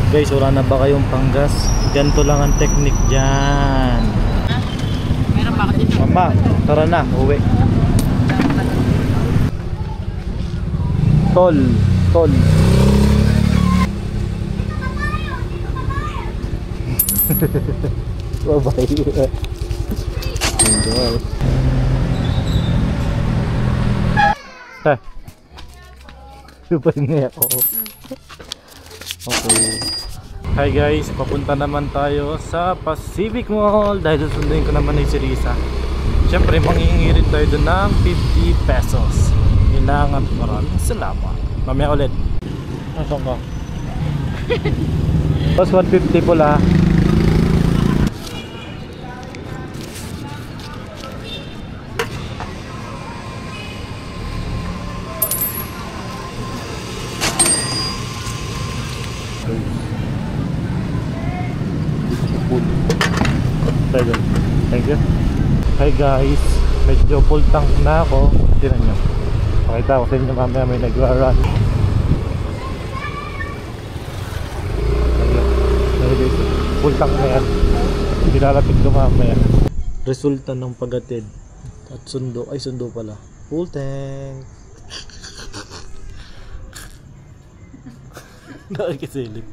Guys, wala na ba kayong panggas? Ganito lang ang technique dyan. Meron ba kasi? Mama, tara na, uwi. Tol. Bye-bye. Enjoy. Super niya ako. Okay. Hi guys, papunta naman tayo sa Pacific Mall dahil susunduin ko naman si Risa. Siyempre, manghihingi rin tayo doon ng 50 pesos. Kailangan, maraming salamat. Mamaya ulit. Nasaan ka? Tapos 150 pula. Thank you. Hi guys, medyo full tank na ako. Tignan nyo, pakita ko sa inyo mamaya may nagra-run. Full tank na yan, nilalapit ko mamaya. Resulta ng pagatid at sundo, ay sundo pala, full tank. Nakikisilip.